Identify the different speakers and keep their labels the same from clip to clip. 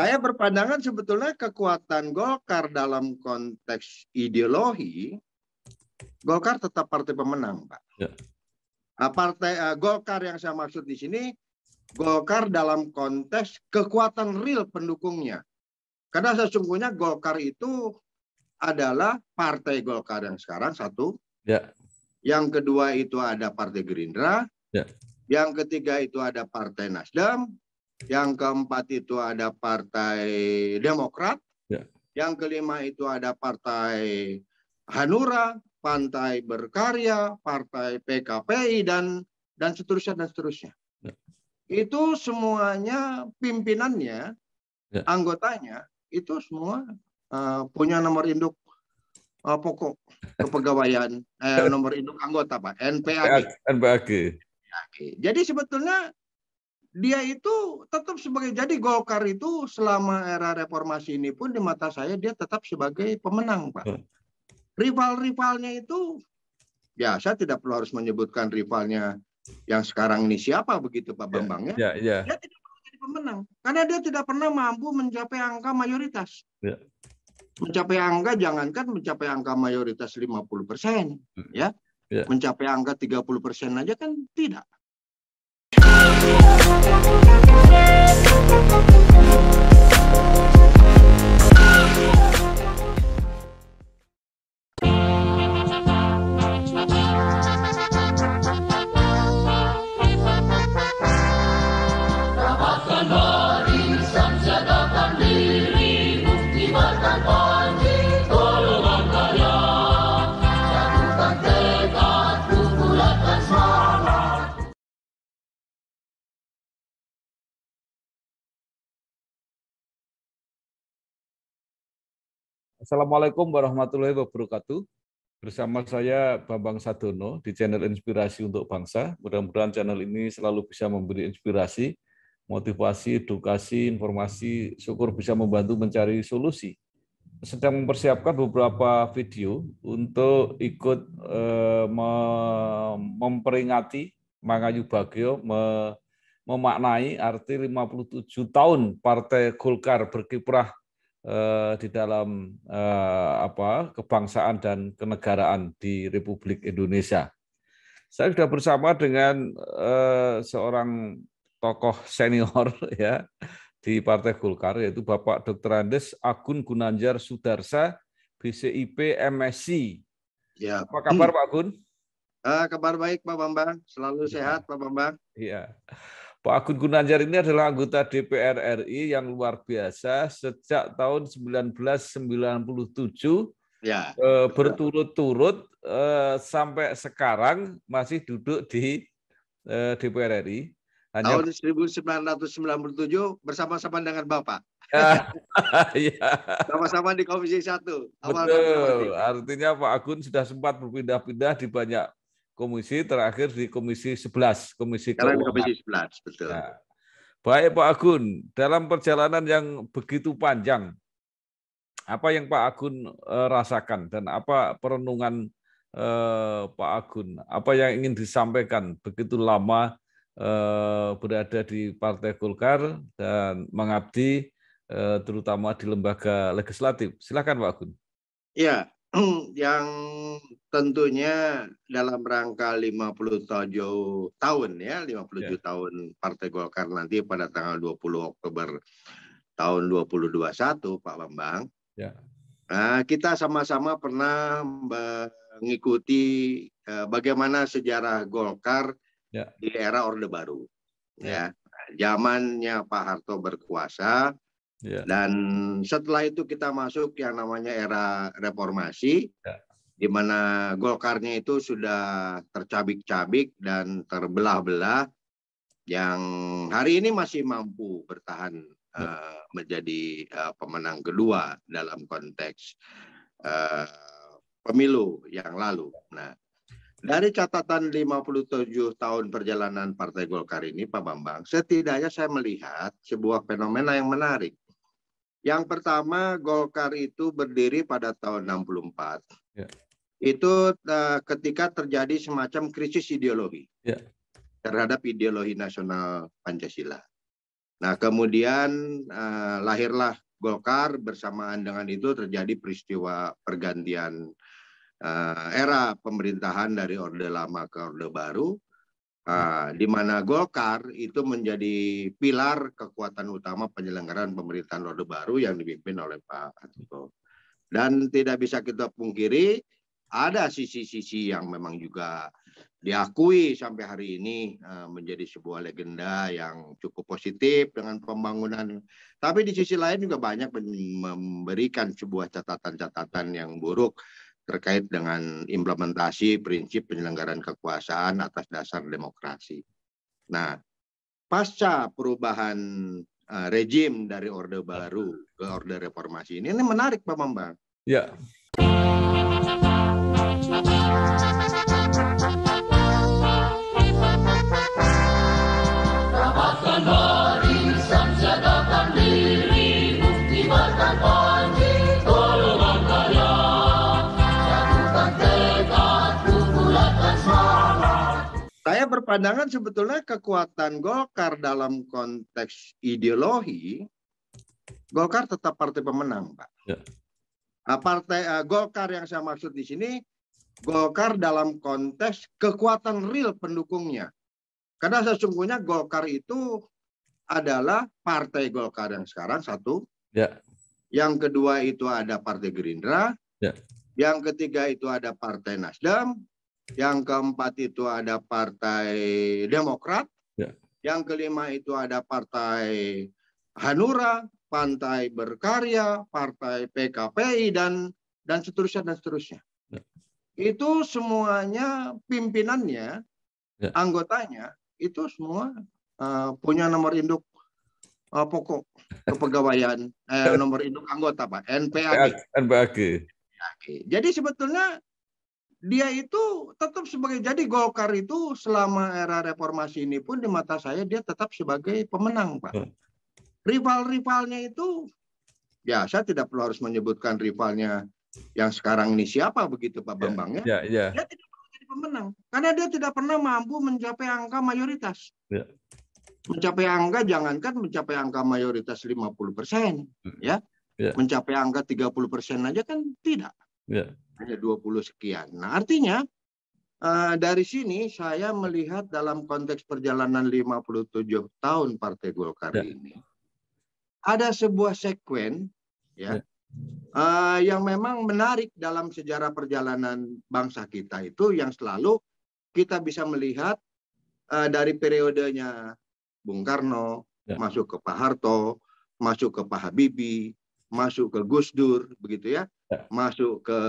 Speaker 1: Saya berpandangan sebetulnya kekuatan Golkar dalam konteks ideologi, Golkar tetap partai pemenang, Pak.
Speaker 2: Ya.
Speaker 1: Golkar yang saya maksud di sini, Golkar dalam konteks kekuatan real pendukungnya. Karena sesungguhnya Golkar itu adalah partai Golkar yang sekarang satu.
Speaker 2: Ya.
Speaker 1: Yang kedua itu ada Partai Gerindra.
Speaker 2: Ya.
Speaker 1: Yang ketiga itu ada Partai Nasdem. Yang keempat itu ada Partai Demokrat.
Speaker 2: Ya.
Speaker 1: Yang kelima itu ada Partai Hanura, Partai Berkarya, Partai PKPI, dan seterusnya dan seterusnya.
Speaker 2: Ya.
Speaker 1: Itu semuanya pimpinannya,
Speaker 2: ya.
Speaker 1: anggotanya itu semua punya nomor induk pokok kepegawaian, nomor induk anggota, Pak, NPAG.
Speaker 2: NPAG.
Speaker 1: Jadi sebetulnya dia itu tetap sebagai, jadi Golkar itu selama era reformasi ini pun di mata saya dia tetap sebagai pemenang, Pak. Rival-rivalnya itu, ya saya tidak perlu harus menyebutkan rivalnya yang sekarang ini siapa begitu Pak Bambang ya. Dia tidak pernah jadi pemenang karena dia tidak pernah mampu mencapai angka mayoritas.
Speaker 2: Ya.
Speaker 1: Mencapai angka, jangankan mencapai angka mayoritas 50%, ya. Mencapai angka 30% aja kan tidak.
Speaker 2: Assalamualaikum warahmatullahi wabarakatuh. Bersama saya Bambang Sadono di channel Inspirasi untuk Bangsa. Mudah-mudahan channel ini selalu bisa memberi inspirasi, motivasi, edukasi, informasi, syukur bisa membantu mencari solusi. Sedang mempersiapkan beberapa video untuk ikut memperingati Mangayu Bagio, memaknai arti 57 tahun Partai Golkar berkiprah di dalam kebangsaan dan kenegaraan di Republik Indonesia. Saya sudah bersama dengan seorang tokoh senior ya di Partai Golkar, yaitu Bapak Dr. Andes Agun Gunanjar Sudarsa, BCIP MSc.
Speaker 1: Ya.
Speaker 2: Apa kabar Pak Agun?
Speaker 1: Kabar baik Pak Bambang, selalu sehat Pak Bambang.
Speaker 2: Iya. Pak Agun Gunanjar ini adalah anggota DPR RI yang luar biasa sejak tahun 1997,
Speaker 1: ya,
Speaker 2: berturut-turut sampai sekarang masih duduk di DPR RI.
Speaker 1: Tahun 1997 bersama-sama dengan Bapak. Sama-sama di Komisi 1.
Speaker 2: Betul, artinya Pak Agun sudah sempat berpindah-pindah di banyak komisi, terakhir di Komisi 11, Komisi
Speaker 1: Sekarang
Speaker 2: Keuangan.
Speaker 1: di Komisi 11, betul.
Speaker 2: Nah, baik Pak Agun, dalam perjalanan yang begitu panjang, apa yang Pak Agun rasakan dan apa perenungan Pak Agun, apa yang ingin disampaikan begitu lama berada di Partai Golkar dan mengabdi terutama di lembaga legislatif. Silakan Pak Agun.
Speaker 1: Ya, yang tentunya dalam rangka 57 tahun ya, 57 tahun Partai Golkar nanti pada tanggal 20 Oktober tahun 2021 Pak Bambang.
Speaker 2: Ya.
Speaker 1: Nah, kita sama-sama pernah mengikuti bagaimana sejarah Golkar di era Orde Baru. Ya, zamannya Pak Harto berkuasa. Dan setelah itu kita masuk yang namanya era reformasi, di mana Golkarnya itu sudah tercabik-cabik dan terbelah-belah, yang hari ini masih mampu bertahan menjadi pemenang kedua dalam konteks pemilu yang lalu. Nah, dari catatan 57 tahun perjalanan Partai Golkar ini, Pak Bambang, setidaknya saya melihat sebuah fenomena yang menarik. Yang pertama, Golkar itu berdiri pada tahun 64. Itu ketika terjadi semacam krisis ideologi terhadap ideologi nasional Pancasila. Nah, kemudian lahirlah Golkar, bersamaan dengan itu terjadi peristiwa pergantian era pemerintahan dari Orde Lama ke Orde Baru, di mana Golkar itu menjadi pilar kekuatan utama penyelenggaraan pemerintahan Orde Baru yang dipimpin oleh Pak Harto. Dan tidak bisa kita pungkiri, ada sisi-sisi yang memang juga diakui sampai hari ini menjadi sebuah legenda yang cukup positif dengan pembangunan. Tapi di sisi lain juga banyak memberikan sebuah catatan-catatan yang buruk terkait dengan implementasi prinsip penyelenggaraan kekuasaan atas dasar demokrasi. Nah, pasca perubahan rejim dari Orde Baru ke Orde Reformasi ini menarik, Pak Bambang.
Speaker 2: Ya.
Speaker 3: Rapatkan barisan, siagakan diri, buktikan janji, golongan karya. Jatuhkan tekad, kukulatkan semangat.
Speaker 1: Saya berpandangan sebetulnya kekuatan Golkar dalam konteks ideologi, Golkar tetap partai pemenang, Pak.
Speaker 2: Ya.
Speaker 1: Partai Golkar yang saya maksud di sini, Golkar dalam konteks kekuatan real pendukungnya. Karena sesungguhnya Golkar itu adalah partai Golkar yang sekarang satu.
Speaker 2: Ya.
Speaker 1: Yang kedua itu ada Partai Gerindra.
Speaker 2: Ya.
Speaker 1: Yang ketiga itu ada Partai Nasdem. Yang keempat itu ada Partai Demokrat.
Speaker 2: Ya.
Speaker 1: Yang kelima itu ada Partai Hanura, Partai Berkarya, Partai PKPI, dan seterusnya dan seterusnya.
Speaker 2: Ya.
Speaker 1: Itu semuanya pimpinannya,
Speaker 2: ya.
Speaker 1: Anggotanya itu semua punya nomor induk pokok kepegawaian, nomor induk anggota, Pak, NPAG.
Speaker 2: NPAG.
Speaker 1: Jadi sebetulnya dia itu tetap sebagai, jadi Golkar itu selama era reformasi ini pun di mata saya dia tetap sebagai pemenang, Pak. Rival-rivalnya itu, ya saya tidak perlu harus menyebutkan rivalnya yang sekarang ini siapa begitu, Pak Bambang, ya. Dia tidak pernah jadi pemenang karena dia tidak pernah mampu mencapai angka mayoritas.
Speaker 2: Ya.
Speaker 1: Mencapai angka, jangankan mencapai angka mayoritas 50%, ya. Mencapai angka 30% aja kan tidak.
Speaker 2: Ya.
Speaker 1: Hanya 20 sekian. Nah, artinya dari sini saya melihat dalam konteks perjalanan 57 tahun Partai Golkar ini, ada sebuah sekuen, ya, yang memang menarik dalam sejarah perjalanan bangsa kita itu, yang selalu kita bisa melihat dari periodenya Bung Karno, masuk ke Pak Harto, masuk ke Pak Habibie, masuk ke Gus Dur, begitu ya, masuk ke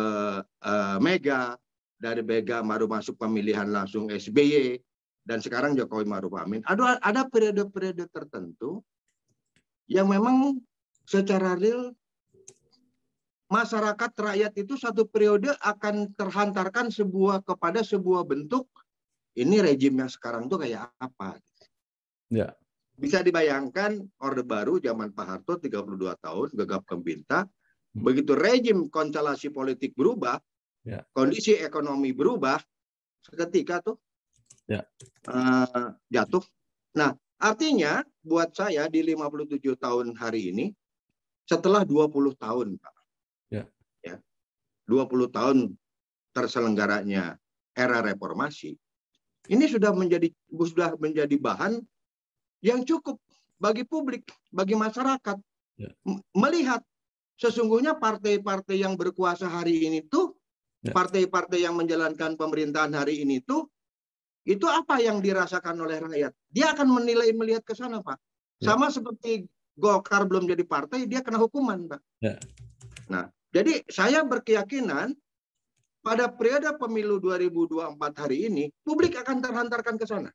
Speaker 1: Mega, dari Mega baru masuk pemilihan langsung SBY, dan sekarang Jokowi Maruf Amin. Ada periode-periode tertentu yang memang secara real masyarakat rakyat itu satu periode akan terhantarkan kepada sebuah bentuk, ini rejim yang sekarang tuh kayak apa. Ya. Bisa dibayangkan Orde Baru zaman Pak Harto 32 tahun gegap gempita, begitu rejim konstelasi politik berubah, kondisi ekonomi berubah, seketika tuh jatuh. Nah, artinya buat saya di 57 tahun hari ini, setelah 20 tahun, Pak, 20 tahun terselenggaranya era reformasi, ini sudah menjadi bahan yang cukup bagi publik, bagi masyarakat, melihat sesungguhnya partai-partai yang berkuasa hari ini tuh, partai-partai yang menjalankan pemerintahan hari ini tuh, itu apa yang dirasakan oleh rakyat. Dia akan melihat ke sana, Pak. Sama seperti Golkar belum jadi partai, dia kena hukuman, Pak. Nah, jadi saya berkeyakinan pada periode pemilu 2024 hari ini, publik akan terhantarkan ke sana.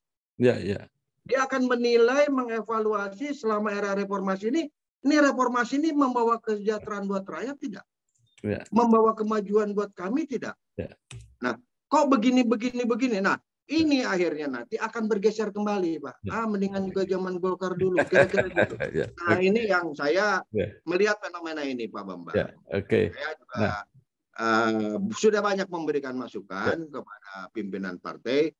Speaker 1: Dia akan menilai, mengevaluasi selama era reformasi ini reformasi ini membawa kesejahteraan buat rakyat tidak? Membawa kemajuan buat kami tidak? Nah, kok begini. Nah, ini akhirnya nanti akan bergeser kembali, Pak. Mendingan juga zaman Golkar dulu, kira-kira gitu. Nah, ini yang saya melihat fenomena ini, Pak Bambang. Saya juga sudah banyak memberikan masukan kepada pimpinan partai.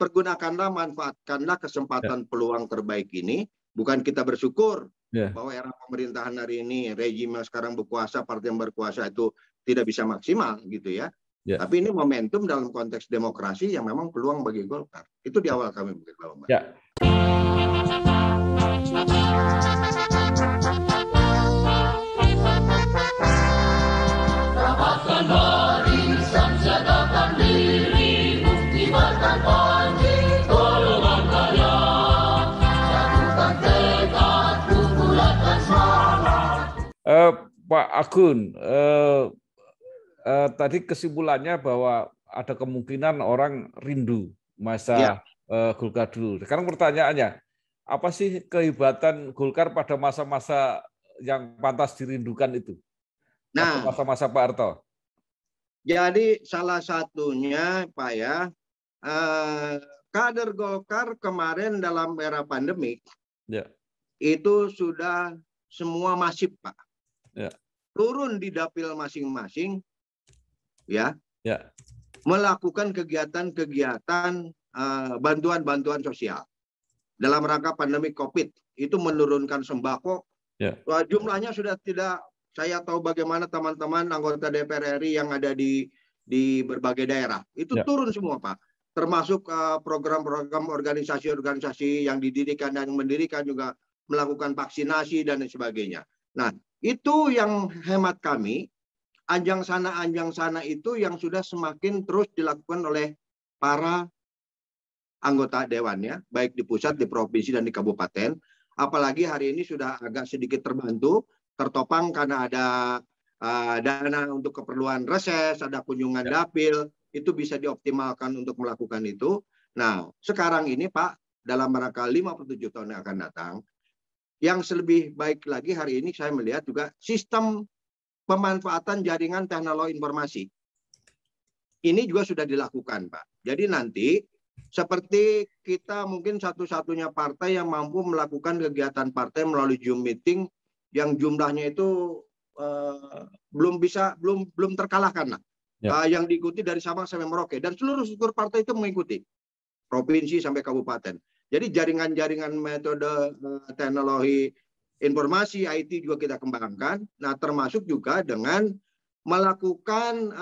Speaker 1: Pergunakanlah, manfaatkanlah kesempatan peluang terbaik ini Bukan kita bersyukur
Speaker 2: Ya.
Speaker 1: bahwa era pemerintahan hari ini, rejim yang sekarang berkuasa, partai yang berkuasa itu tidak bisa maksimal gitu ya.
Speaker 2: Ya.
Speaker 1: Tapi ini momentum dalam konteks demokrasi yang memang peluang bagi Golkar. Itu di awal kami begitu, Pak.
Speaker 2: Ya.
Speaker 3: Rapatkan barisan, siagakan diri, buktikan panji, golongan karya. Satukan tekad, bulatkan semangat.
Speaker 2: Pak Agun, tadi kesimpulannya bahwa ada kemungkinan orang rindu masa Golkar dulu. Sekarang pertanyaannya, apa sih kehebatan Golkar pada masa-masa yang pantas dirindukan itu?
Speaker 1: Nah,
Speaker 2: Masa-masa Pak Harto.
Speaker 1: jadi salah satunya Pak ya, kader Golkar kemarin dalam era pandemik
Speaker 2: Ya.
Speaker 1: itu sudah semua masif Pak.
Speaker 2: Ya.
Speaker 1: Turun di dapil masing-masing, ya,
Speaker 2: Ya.
Speaker 1: melakukan kegiatan-kegiatan bantuan-bantuan sosial dalam rangka pandemi COVID. Itu menurunkan sembako.
Speaker 2: Ya.
Speaker 1: Jumlahnya sudah tidak. Saya tahu bagaimana teman-teman anggota DPR RI yang ada di berbagai daerah itu turun semua Pak, termasuk program-program organisasi-organisasi yang didirikan dan mendirikan juga melakukan vaksinasi dan sebagainya. Nah, itu yang hemat kami, anjang sana itu yang sudah semakin terus dilakukan oleh para anggota dewannya, baik di pusat, di provinsi dan di kabupaten. Apalagi hari ini sudah agak sedikit tertopang karena ada dana untuk keperluan reses, ada kunjungan dapil, itu bisa dioptimalkan untuk melakukan itu. Nah, sekarang ini Pak, dalam rangka 57 tahun yang akan datang, yang lebih baik lagi hari ini saya melihat juga sistem pemanfaatan jaringan teknologi informasi. Ini juga sudah dilakukan Pak. Jadi nanti seperti kita mungkin satu-satunya partai yang mampu melakukan kegiatan partai melalui Zoom meeting yang jumlahnya itu belum terkalahkan lah. Yang diikuti dari Sabang sampai Merauke dan seluruh struktur partai itu mengikuti provinsi sampai kabupaten. Jadi jaringan-jaringan metode teknologi informasi IT juga kita kembangkan. Nah, termasuk juga dengan melakukan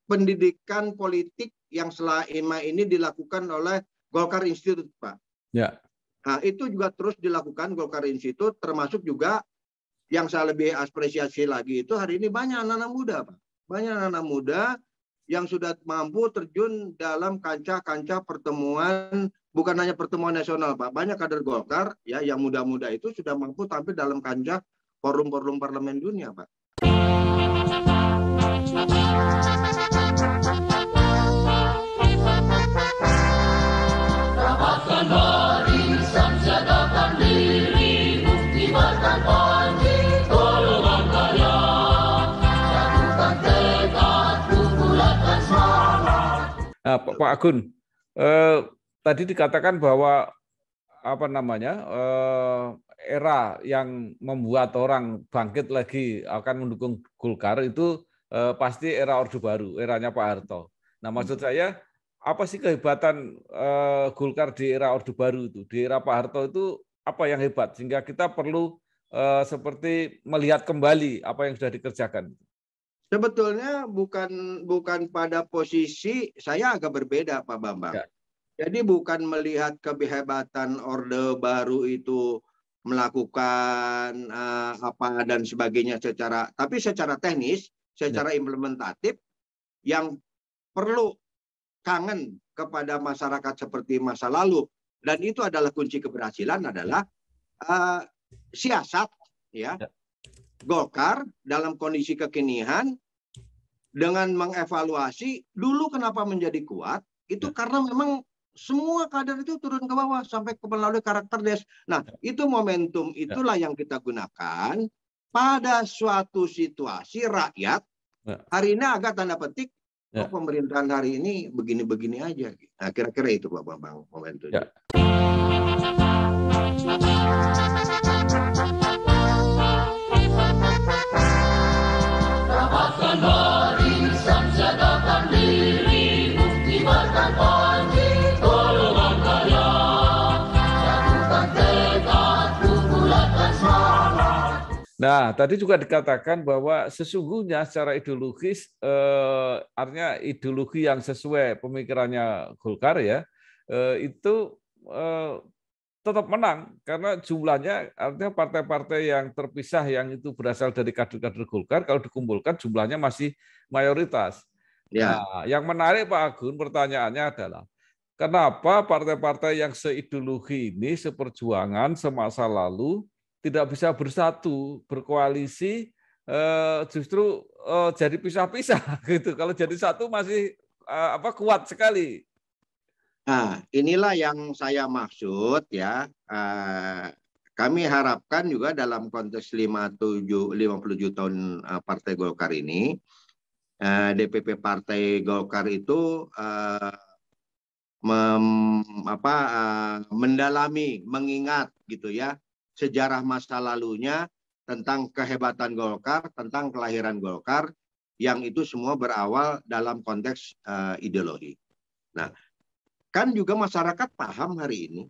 Speaker 1: pendidikan politik yang selama ini dilakukan oleh Golkar Institute, Pak. Ya. Nah, itu juga terus dilakukan Golkar Institute, termasuk juga yang saya lebih apresiasi lagi itu hari ini banyak anak-anak muda, Pak. Banyak anak-anak muda yang sudah mampu terjun dalam kancah-kancah pertemuan, bukan hanya pertemuan nasional, Pak. Banyak kader Golkar ya yang muda-muda itu sudah mampu tampil dalam kancah forum-forum parlemen dunia, Pak.
Speaker 3: Rapatkan barisan, siagakan diri, buktikan panji, golongan karya. Satukan tekad, bulatkan semangat.
Speaker 2: Nah, Pak Agun, tadi dikatakan bahwa era yang membuat orang bangkit lagi akan mendukung Golkar itu pasti era Orde Baru, eranya Pak Harto. Nah, maksud saya apa sih kehebatan Golkar di era Orde Baru itu, di era Pak Harto itu apa yang hebat sehingga kita perlu seperti melihat kembali apa yang sudah dikerjakan?
Speaker 1: Sebetulnya bukan pada posisi saya agak berbeda, Pak Bambang. Ya. Jadi bukan melihat kehebatan Orde Baru itu melakukan apa dan sebagainya tapi secara teknis, secara implementatif yang perlu kangen kepada masyarakat seperti masa lalu, dan itu adalah kunci keberhasilan adalah siasat ya Golkar dalam kondisi kekinian dengan mengevaluasi dulu kenapa menjadi kuat itu karena memang semua kader itu turun ke bawah sampai melalui karakter des. Nah, itu momentum itulah yang kita gunakan pada suatu situasi rakyat hari ini agak tanda petik pemerintahan hari ini begini-begini aja. Nah, kira-kira itu Pak Bambang momentum. Ya.
Speaker 3: Rapatkan barisan, siagakan diri, buktikan panji, golongan karya. Satukan tekad.
Speaker 2: Nah, tadi juga dikatakan bahwa sesungguhnya secara ideologis, artinya ideologi yang sesuai pemikirannya Golkar ya, itu tetap menang karena jumlahnya, artinya partai-partai yang terpisah yang itu berasal dari kader-kader Golkar kalau dikumpulkan jumlahnya masih mayoritas.
Speaker 1: Ya.
Speaker 2: Nah, yang menarik Pak Agun, pertanyaannya adalah kenapa partai-partai yang seideologi ini, seperjuangan, semasa lalu tidak bisa bersatu, berkoalisi, justru jadi pisah-pisah gitu. Kalau jadi satu masih kuat sekali.
Speaker 1: Nah, inilah yang saya maksud ya. Kami harapkan juga dalam konteks 57 tahun Partai Golkar ini, DPP Partai Golkar itu mendalami, mengingat gitu ya sejarah masa lalunya tentang kehebatan Golkar, tentang kelahiran Golkar, yang itu semua berawal dalam konteks ideologi. Nah, kan juga masyarakat paham hari ini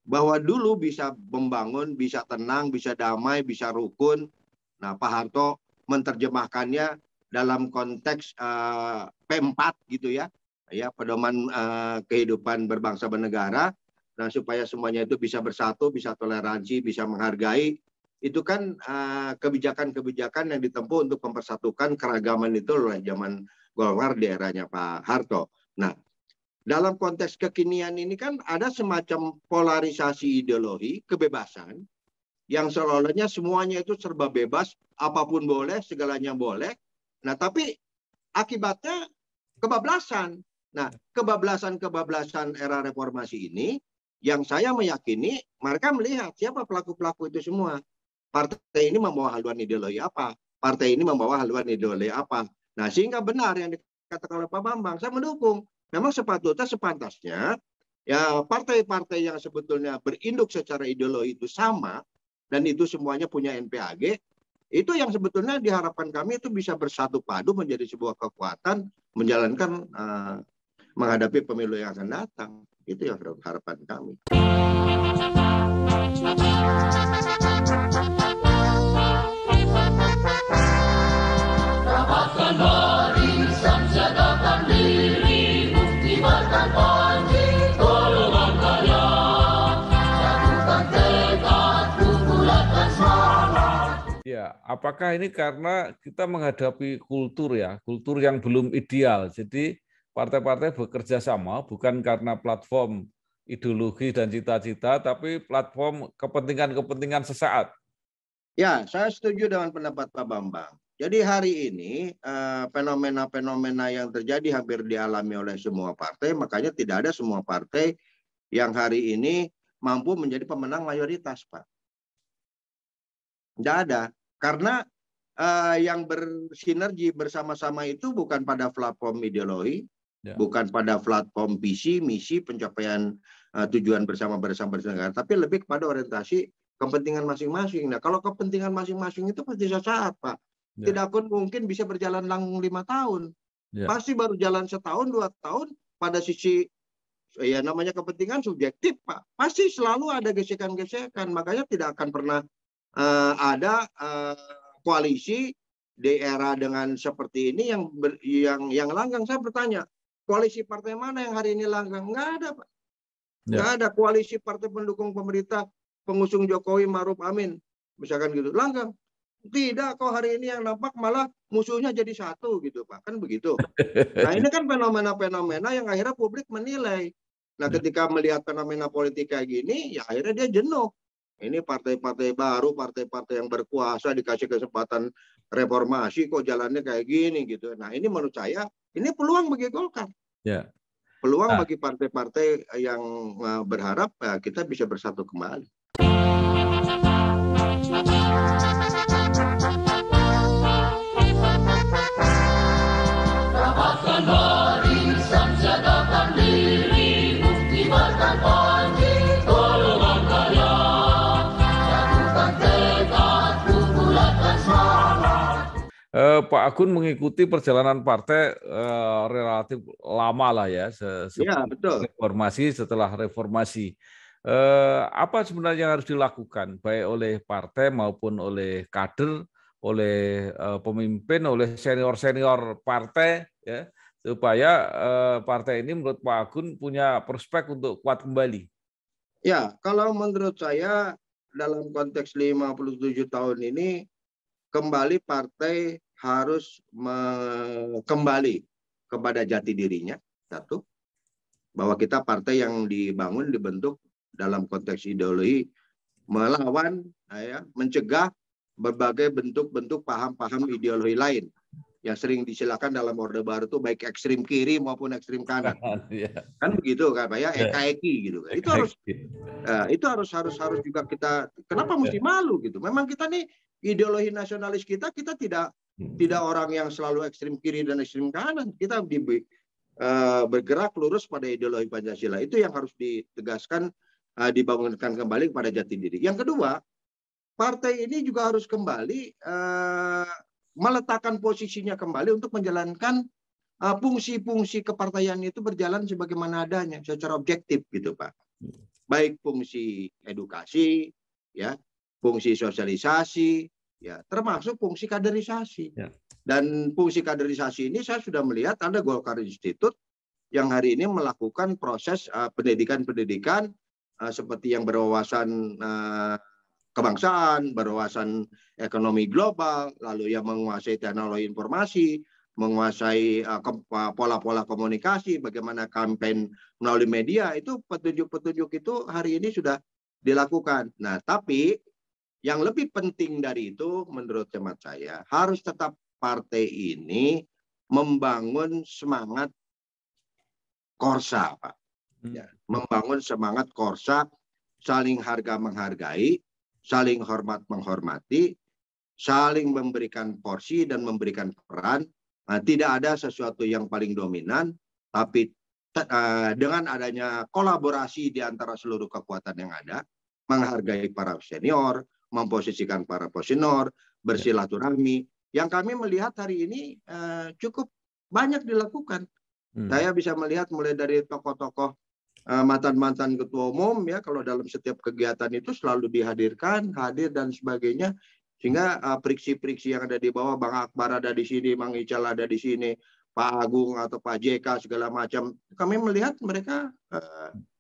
Speaker 1: bahwa dulu bisa membangun, bisa tenang, bisa damai, bisa rukun. Nah, Pak Harto menerjemahkannya dalam konteks P4 gitu ya, pedoman kehidupan berbangsa bernegara. Nah, supaya semuanya itu bisa bersatu, bisa toleransi, bisa menghargai. Itu kan kebijakan-kebijakan yang ditempuh untuk mempersatukan keragaman itu oleh zaman Golkar di eranya Pak Harto. Nah, dalam konteks kekinian ini kan ada semacam polarisasi ideologi, kebebasan, yang seolah-olahnya semuanya itu serba bebas, apapun boleh, segalanya boleh. Nah, tapi akibatnya kebablasan. Nah, kebablasan era reformasi ini, yang saya meyakini mereka melihat siapa pelaku-pelaku itu semua. Partai ini membawa haluan ideologi apa? Partai ini membawa haluan ideologi apa? Nah, sehingga benar yang dikatakan oleh Pak Bambang, saya mendukung. Memang sepantasnya ya partai-partai yang sebetulnya berinduk secara ideologi itu sama dan itu semuanya punya NPAG, itu yang sebetulnya diharapkan kami itu bisa bersatu padu menjadi sebuah kekuatan menjalankan menghadapi pemilu yang akan datang. Itu yang harapan kami.
Speaker 3: Rapatkan barisan, siagakan diri, buktikan panji, golongan karya. Satukan tekad, kukulatkan semangat.
Speaker 2: Ya, apakah ini karena kita menghadapi kultur ya, kultur yang belum ideal. Jadi partai-partai bekerja sama bukan karena platform ideologi dan cita-cita, tapi platform kepentingan-kepentingan sesaat.
Speaker 1: Ya, saya setuju dengan pendapat Pak Bambang. Jadi hari ini fenomena-fenomena yang terjadi hampir dialami oleh semua partai, makanya tidak ada semua partai yang hari ini mampu menjadi pemenang mayoritas, Pak. Tidak ada. Karena yang bersinergi bersama-sama itu bukan pada platform ideologi, bukan pada platform visi, misi, pencapaian tujuan bersama-bersama bernegara, tapi lebih kepada orientasi kepentingan masing-masing. Nah, kalau kepentingan masing-masing itu pasti sesaat, Pak. Tidak mungkin bisa berjalan langsung 5 tahun. Pasti baru jalan setahun, 2 tahun. Pada sisi ya namanya kepentingan subjektif, Pak. Pasti selalu ada gesekan-gesekan. Makanya tidak akan pernah ada koalisi di era dengan seperti ini yang langgeng. Saya bertanya, koalisi partai mana yang hari ini langgeng? Nggak ada, Pak. Nggak ada koalisi partai pendukung pemerintah, pengusung Jokowi, Ma'ruf Amin, misalkan gitu, langgeng. Tidak, kok hari ini yang nampak malah musuhnya jadi satu gitu, Pak. Kan begitu. Nah, ini kan fenomena-fenomena yang akhirnya publik menilai. Nah, ketika melihat fenomena politik kayak gini, ya akhirnya dia jenuh. Ini partai-partai baru, partai-partai yang berkuasa dikasih kesempatan reformasi, kok jalannya kayak gini gitu. Nah, ini menurut saya, ini peluang bagi Golkar. Peluang bagi partai-partai yang berharap kita bisa bersatu kembali.
Speaker 3: Rapatkan barisan, siagakan diri, buktikan panji, golongan karya. Satukan tekad, kukulatkan semangat.
Speaker 2: Pak Agun mengikuti perjalanan partai relatif lama lah ya,
Speaker 1: Ya, betul.
Speaker 2: reformasi setelah reformasi. Apa sebenarnya yang harus dilakukan baik oleh partai maupun oleh kader, oleh pemimpin, oleh senior-senior partai, ya, supaya partai ini menurut Pak Agun punya prospek untuk kuat kembali?
Speaker 1: Ya, kalau menurut saya dalam konteks 57 tahun ini, kembali partai harus kembali kepada jati dirinya. Satu, bahwa kita partai yang dibentuk dalam konteks ideologi melawan, mencegah berbagai bentuk-bentuk paham-paham ideologi lain yang sering disilakan dalam Orde Baru itu baik ekstrim kiri maupun ekstrim kanan. Kan begitu kan Pak ya, eka-eki gitu. Itu harus juga kita, kenapa mesti malu gitu. Memang kita nih ideologi nasionalis kita tidak orang yang selalu ekstrim kiri dan ekstrim kanan. Kita bergerak lurus pada ideologi Pancasila. Itu yang harus ditegaskan, dibangunkan kembali kepada jati diri. Yang kedua, partai ini juga harus kembali meletakkan posisinya kembali untuk menjalankan fungsi-fungsi kepartaian itu berjalan sebagaimana adanya secara objektif gitu Pak. Baik fungsi edukasi, ya, fungsi sosialisasi, ya, termasuk fungsi kaderisasi. Ya. Dan fungsi kaderisasi ini saya sudah melihat ada Golkar Institute yang hari ini melakukan proses pendidikan seperti yang berwawasan kebangsaan, berwawasan ekonomi global, lalu yang menguasai teknologi informasi, menguasai pola-pola komunikasi, bagaimana kampanye melalui media, itu petunjuk-petunjuk itu hari ini sudah dilakukan. Nah, tapi yang lebih penting dari itu menurut hemat saya, harus tetap partai ini membangun semangat korsa, Pak. Ya, membangun semangat korsa, saling harga menghargai, saling hormat menghormati, saling memberikan porsi dan memberikan peran. Nah, tidak ada sesuatu yang paling dominan, tapi dengan adanya kolaborasi di antara seluruh kekuatan yang ada, menghargai para senior, memposisikan para senior, bersilaturahmi. Yang kami melihat hari ini cukup banyak dilakukan. Saya bisa melihat mulai dari tokoh-tokoh mantan-mantan ketua umum, ya, kalau dalam setiap kegiatan itu selalu dihadirkan, hadir dan sebagainya, sehingga friksi-friksi yang ada di bawah, Bang Akbar ada di sini, Bang Ical ada di sini, Pak Agung atau Pak JK segala macam, kami melihat mereka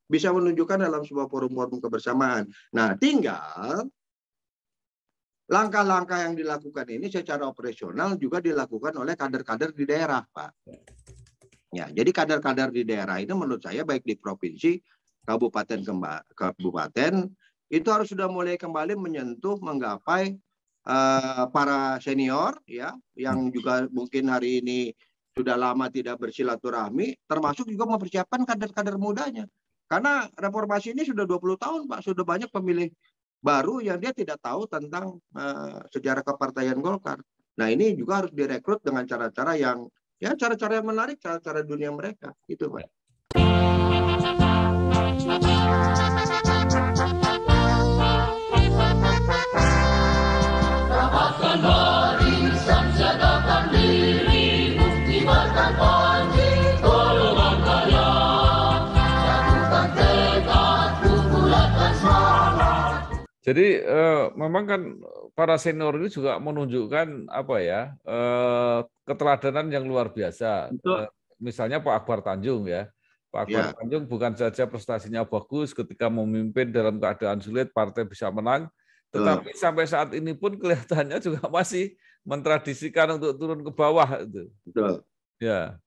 Speaker 1: bisa menunjukkan dalam sebuah forum-forum kebersamaan. Nah, tinggal langkah-langkah yang dilakukan ini secara operasional juga dilakukan oleh kader-kader di daerah, Pak. Ya, jadi kader-kader di daerah ini menurut saya baik di provinsi, kabupaten itu harus sudah mulai kembali menyentuh, menggapai para senior, ya, yang juga mungkin hari ini sudah lama tidak bersilaturahmi, termasuk juga mempersiapkan kader-kader mudanya. Karena reformasi ini sudah 20 tahun, Pak, sudah banyak pemilih baru yang dia tidak tahu tentang sejarah kepartaian Golkar. Nah, ini juga harus direkrut dengan cara-cara yang cara-cara yang menarik, cara-cara dunia mereka, gitu Pak.
Speaker 3: Rapatkan barisan, siagakan diri, bukti batang panji, golongan karya. Jatuhkan tekad, kukulatkan semangat.
Speaker 2: Jadi memang kan para senior ini juga menunjukkan keteladanan yang luar biasa. Misalnya Pak Akbar Tanjung, ya. Pak Akbar Tanjung bukan saja prestasinya bagus ketika memimpin dalam keadaan sulit, partai bisa menang, tetapi sampai saat ini pun kelihatannya juga masih mentradisikan untuk turun ke bawah itu.
Speaker 1: Betul.
Speaker 2: Ya.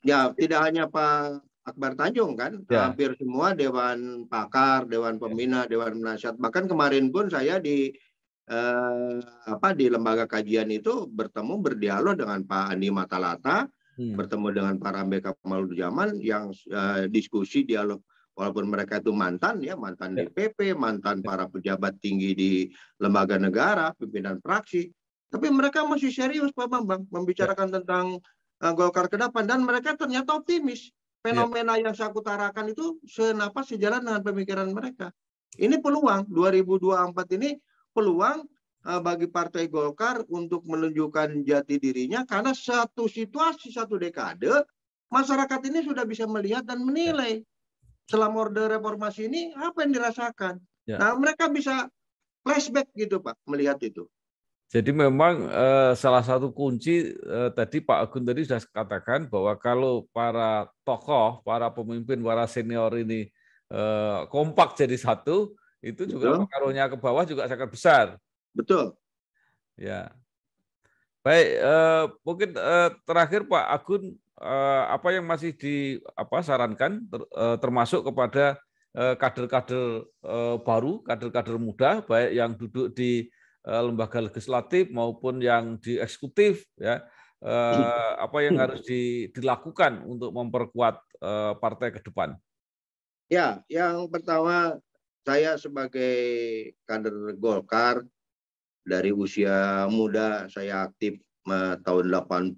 Speaker 1: Ya, tidak hanya Pak Akbar Tanjung kan, hampir semua dewan pakar, dewan pembina, dewan penasihat. Bahkan kemarin pun saya di lembaga kajian itu berdialog dengan Pak Andi Matalata, bertemu dengan Pak Rambe Kamaluzaman yang diskusi dialog, walaupun mereka itu mantan DPP, mantan para pejabat tinggi di lembaga negara, pimpinan fraksi, tapi mereka masih serius Pak Bambang membicarakan tentang Golkar ke depan, dan mereka ternyata optimis. Fenomena yang saya utarakan itu sejalan dengan pemikiran mereka. Ini peluang 2024 ini peluang bagi Partai Golkar untuk menunjukkan jati dirinya, karena satu situasi, satu dekade masyarakat ini sudah bisa melihat dan menilai selama Orde Reformasi ini apa yang dirasakan.
Speaker 2: Ya.
Speaker 1: Nah, mereka bisa flashback gitu Pak, melihat itu.
Speaker 2: Jadi memang salah satu kunci tadi Pak Agun tadi sudah katakan bahwa kalau para tokoh, para pemimpin, para senior ini kompak jadi satu, itu juga pengaruhnya ke bawah juga sangat besar.
Speaker 1: Betul.
Speaker 2: Ya. Baik, mungkin terakhir Pak Agun, apa yang masih disarankan termasuk kepada kader-kader baru, kader-kader muda, baik yang duduk di lembaga legislatif maupun yang di eksekutif, ya, apa yang harus dilakukan untuk memperkuat partai ke depan?
Speaker 1: Ya, yang pertama saya sebagai kader Golkar dari usia muda, saya aktif tahun 82,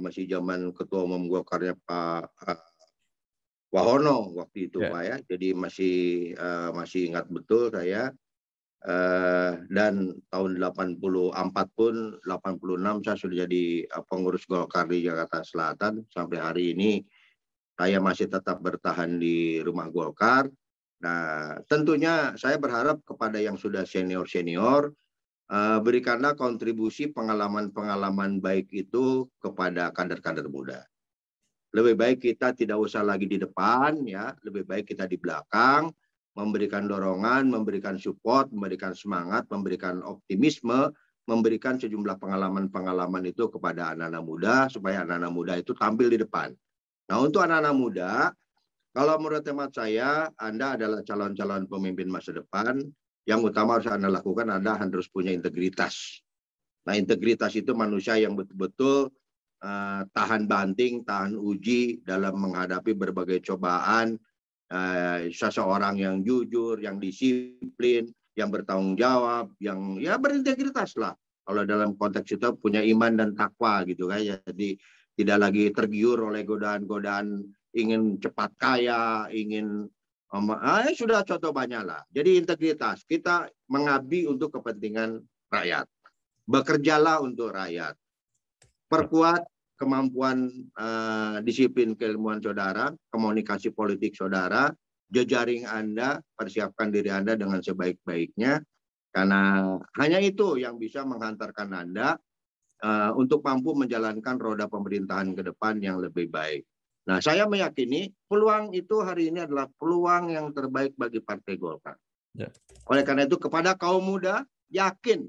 Speaker 1: masih zaman ketua umum Golkarnya Pak Wahono waktu itu Pak ya. Jadi masih ingat betul saya. Dan tahun 84 pun 86 saya sudah jadi pengurus Golkar di Jakarta Selatan. Sampai hari ini saya masih tetap bertahan di rumah Golkar. Nah, tentunya saya berharap kepada yang sudah senior-senior, berikanlah kontribusi pengalaman-pengalaman baik itu kepada kader-kader muda. Lebih baik kita tidak usah lagi di depan, ya, lebih baik kita di belakang, memberikan dorongan, memberikan support, memberikan semangat, memberikan optimisme, memberikan sejumlah pengalaman-pengalaman itu kepada anak-anak muda, supaya anak-anak muda itu tampil di depan. Nah, untuk anak-anak muda, kalau menurut hemat saya, Anda adalah calon-calon pemimpin masa depan. Yang utama harus Anda lakukan, Anda harus punya integritas. Nah, integritas itu manusia yang betul-betul tahan banting, tahan uji dalam menghadapi berbagai cobaan. Seseorang yang jujur, yang disiplin, yang bertanggung jawab, yang ya berintegritas lah. Kalau dalam konteks itu punya iman dan takwa gitu kan. Jadi tidak lagi tergiur oleh godaan-godaan ingin cepat kaya, ingin sudah contoh banyak lah. Jadi integritas, kita mengabdi untuk kepentingan rakyat. Bekerjalah untuk rakyat. Perkuat kemampuan disiplin keilmuan saudara, komunikasi politik saudara, jejaring Anda, persiapkan diri Anda dengan sebaik-baiknya, karena hanya itu yang bisa menghantarkan Anda untuk mampu menjalankan roda pemerintahan ke depan yang lebih baik. Nah, saya meyakini peluang itu hari ini adalah peluang yang terbaik bagi Partai Golkar. Ya. Oleh karena itu, kepada kaum muda, yakin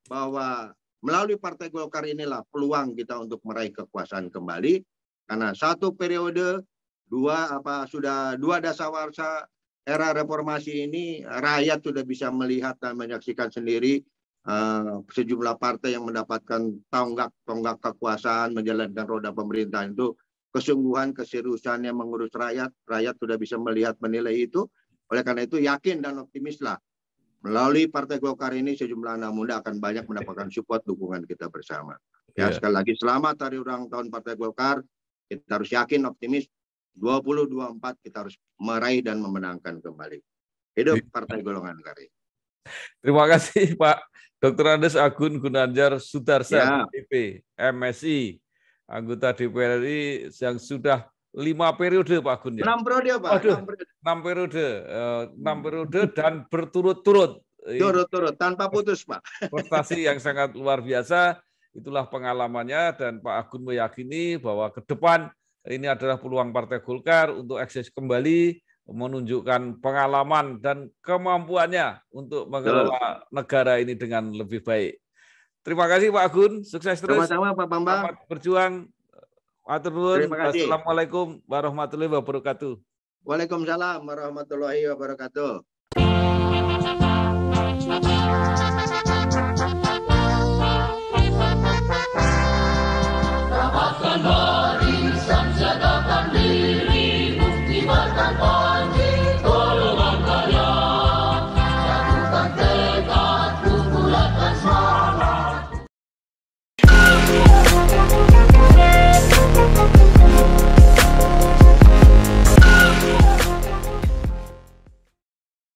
Speaker 1: bahwa melalui Partai Golkar inilah peluang kita untuk meraih kekuasaan kembali. Karena satu periode, sudah dua dasawarsa era reformasi ini, rakyat sudah bisa melihat dan menyaksikan sendiri sejumlah partai yang mendapatkan tonggak kekuasaan, menjalankan roda pemerintahan itu, kesungguhan, keseriusannya mengurus rakyat, rakyat sudah bisa melihat, menilai itu. Oleh karena itu, yakin dan optimislah. Melalui Partai Golkar ini sejumlah anak muda akan banyak mendapatkan support dukungan kita bersama. Ya, sekali lagi selamat hari ulang tahun Partai Golkar. Kita harus yakin, optimis. 2024 kita harus meraih dan memenangkan kembali. Hidup Partai Golongan Karya.
Speaker 2: Terima kasih Pak Dr. Andes Agun Gunanjar Sudarsa, DP, MSI, anggota DPR RI yang sudah 5 periode Pak Gun ya.
Speaker 1: 6 periode Pak.
Speaker 2: Aduh, 6 periode dan berturut-turut.
Speaker 1: Turut-turut tanpa putus Pak.
Speaker 2: Prestasi yang sangat luar biasa. Itulah pengalamannya dan Pak Agun meyakini bahwa ke depan ini adalah peluang Partai Golkar untuk eksis kembali, menunjukkan pengalaman dan kemampuannya untuk mengelola negara ini dengan lebih baik. Terima kasih Pak Agun, sukses terus.
Speaker 1: Sama-sama Pak Bambang.
Speaker 2: Selamat berjuang. Matur nuwun.
Speaker 1: Terima kasih.
Speaker 2: Assalamualaikum warahmatullahi wabarakatuh.
Speaker 1: Waalaikumsalam warahmatullahi wabarakatuh.